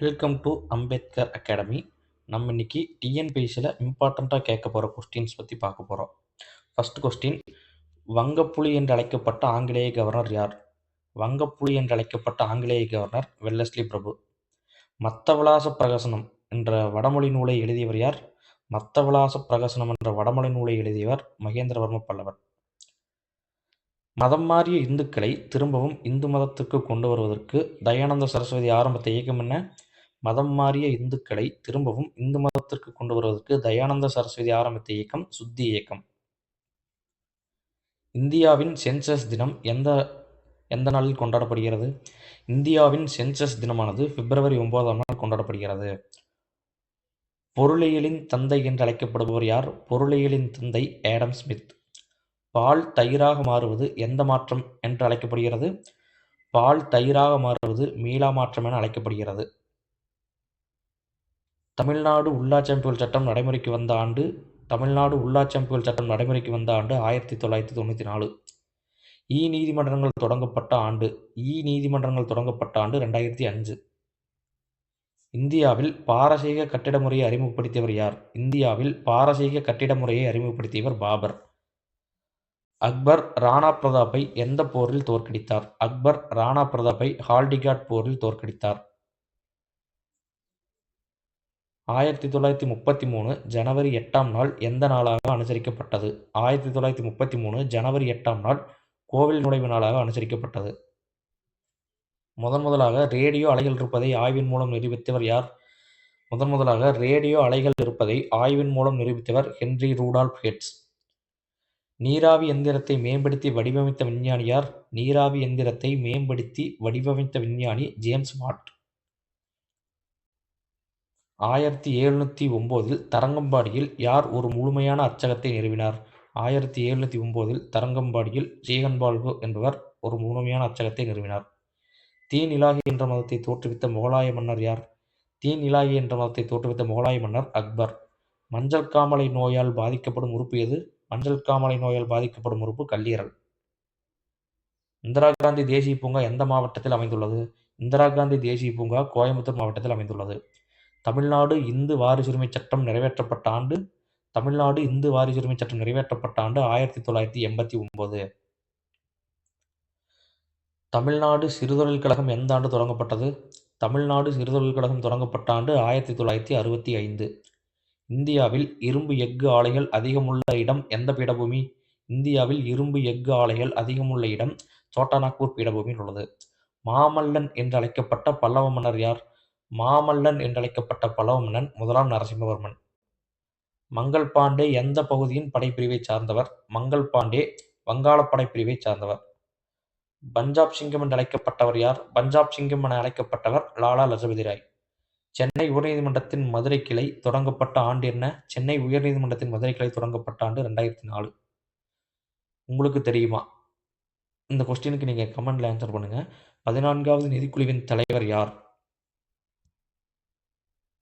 Welcome to Ambedkar academy. நம்ம இன்னைக்கு டிஎன்பிஎஸ்சியில் இம்பார்ட்டண்ட்டாக கேட்க போகிற கொஸ்டின்ஸ் பற்றி பார்க்க போகிறோம். ஃபர்ஸ்ட் கொஸ்டின், வங்கப்புலி என்று அழைக்கப்பட்ட ஆங்கிலேய கவர்னர் யார்? வங்கப்புலி என்று அழைக்கப்பட்ட ஆங்கிலேய கவர்னர் வெல்லஸ்லி பிரபு. மத்தவிலாச பிரகசனம் என்ற வடமொழி நூலை எழுதியவர் யார்? மத்தவிலாச பிரகசனம் என்ற வடமொழி நூலை எழுதியவர் மகேந்திரவர்ம பல்லவர். மதம் மாறிய இந்துக்களை திரும்பவும் இந்து மதத்திற்கு கொண்டு வருவதற்கு தயானந்த சரஸ்வதி ஆரம்பித்த இயக்கம் என்ன? மதம் மாறிய இந்துக்களை திரும்பவும் இந்து மதத்திற்கு கொண்டு வருவதற்கு தயானந்த சரஸ்வதி ஆரம்பித்த இயக்கம் சுத்தி இயக்கம். இந்தியாவின் சென்சஸ் தினம் எந்த நாளில் கொண்டாடப்படுகிறது? இந்தியாவின் சென்சஸ் தினமானது பிப்ரவரி 9ஆம் நாள் கொண்டாடப்படுகிறது. பொருளியலின் தந்தை என்று அழைக்கப்படுபவர் யார்? பொருளியலின் தந்தை ஆடம் ஸ்மித். பால் தயிராக மாறுவது எந்த மாற்றம் என்று அழைக்கப்படுகிறது? பால் தயிராக மாறுவது மீளா மாற்றம் என அழைக்கப்படுகிறது. தமிழ்நாடு உள்ளாட்சி அமைப்புகள் சட்டம் நடைமுறைக்கு வந்த ஆண்டு? தமிழ்நாடு உள்ளாட்சி அமைப்புகள் சட்டம் நடைமுறைக்கு வந்த ஆண்டு 1994. இ நீதிமன்றங்கள் தொடங்கப்பட்ட ஆண்டு? நீதிமன்றங்கள் தொடங்கப்பட்ட ஆண்டு 2005. இந்தியாவில் பாரசீக கட்டிட முறையை அறிமுகப்படுத்தியவர் யார்? இந்தியாவில் பாரசீக கட்டிட முறையை அறிமுகப்படுத்தியவர் பாபர். அக்பர் ராணா பிரதாப்பை எந்த போரில் தோற்கடித்தார்? அக்பர் ராணா பிரதாப்பை ஹால்டிகாட் போரில் தோற்கடித்தார். 1933 ஜனவரி 8ஆம் நாள் எந்த நாளாக அனுசரிக்கப்பட்டது? 1933 ஜனவரி 8ஆம் நாள் கோவில் நுழைவு நாளாக அனுசரிக்கப்பட்டது. முதலாக ரேடியோ அலைகள் இருப்பதை ஆய்வின் மூலம் நிரூபித்தவர் யார்? முதலாக ரேடியோ அலைகள் இருப்பதை ஆய்வின் மூலம் நிரூபித்தவர் ஹென்றி ரூடால்ஃப் ஹெர்ட்ஸ். நீராவி எந்திரத்தை மேம்படுத்தி வடிவமைத்த விஞ்ஞானி யார்? நீராவி எந்திரத்தை மேம்படுத்தி வடிவமைத்த விஞ்ஞானி ஜேம்ஸ் வாட். 1709 தரங்கம்பாடியில் யார் ஒரு முழுமையான அச்சகத்தை நிறுவினார்? 1709 தரங்கம்பாடியில் ஜீகன்பால்கு என்பவர் ஒரு முழுமையான அச்சகத்தை நிறுவினார். தீன் இலாஹி என்ற மதத்தை தோற்றுவித்த முகலாய மன்னர் யார்? தீன் இலாஹி என்ற மதத்தை தோற்றுவித்த முகலாய மன்னர் அக்பர். மஞ்சள் காமாலை நோயால் பாதிக்கப்படும் உறுப்பு எது? மஞ்சள் காமாலை நோயால் பாதிக்கப்படும் உறுப்பு கல்லீரல். இந்திரா காந்தி தேசிய பூங்கா எந்த மாவட்டத்தில் அமைந்துள்ளது? இந்திரா காந்தி தேசிய பூங்கா கோயம்புத்தூர் மாவட்டத்தில் அமைந்துள்ளது. தமிழ்நாடு இந்து வாரிசுரிமை சட்டம் நிறைவேற்றப்பட்ட ஆண்டு? தமிழ்நாடு இந்து வாரிசுரிமை சட்டம் நிறைவேற்றப்பட்ட ஆண்டு 1989. தமிழ்நாடு சிறுதொழில் கழகம் எந்த ஆண்டு தொடங்கப்பட்டது? தமிழ்நாடு சிறுதொழில் கழகம் தொடங்கப்பட்ட ஆண்டு 1965. இந்தியாவில் இரும்பு எஃகு ஆலைகள் அதிகமுள்ள இடம் எந்த பீடபூமி? இந்தியாவில் இரும்பு எஃகு ஆலைகள் அதிகமுள்ள இடம் சோட்டாநாக்பூர் பீடபூமியில் உள்ளது. மாமல்லன் என்று அழைக்கப்பட்ட பல்லவ மன்னர் யார்? மாமல்லன் என்றழைக்கப்பட்ட பல்லவ மன்னன் முதலாம் நரசிம்மவர்மன். மங்கள் பாண்டே எந்த பகுதியின் படைப்பிரிவை சார்ந்தவர்? மங்கள் பாண்டே வங்காள படைப்பிரிவை சார்ந்தவர். பஞ்சாப் சிங்கம் என்று அழைக்கப்பட்டவர் யார்? பஞ்சாப் சிங்கம் என அழைக்கப்பட்டவர் லாலா லஜபதி ராய். சென்னை உயர்நீதிமன்றத்தின் மதுரை கிளை தொடங்கப்பட்ட ஆண்டு என்ன? சென்னை உயர்நீதிமன்றத்தின் மதுரை கிளை தொடங்கப்பட்ட ஆண்டு 2004. உங்களுக்கு தெரியுமா? இந்த கொஸ்டினுக்கு நீங்கள் கமெண்ட்ல ஆன்சர் பண்ணுங்க. 14வது நிதிக்குழுவின் தலைவர் யார்?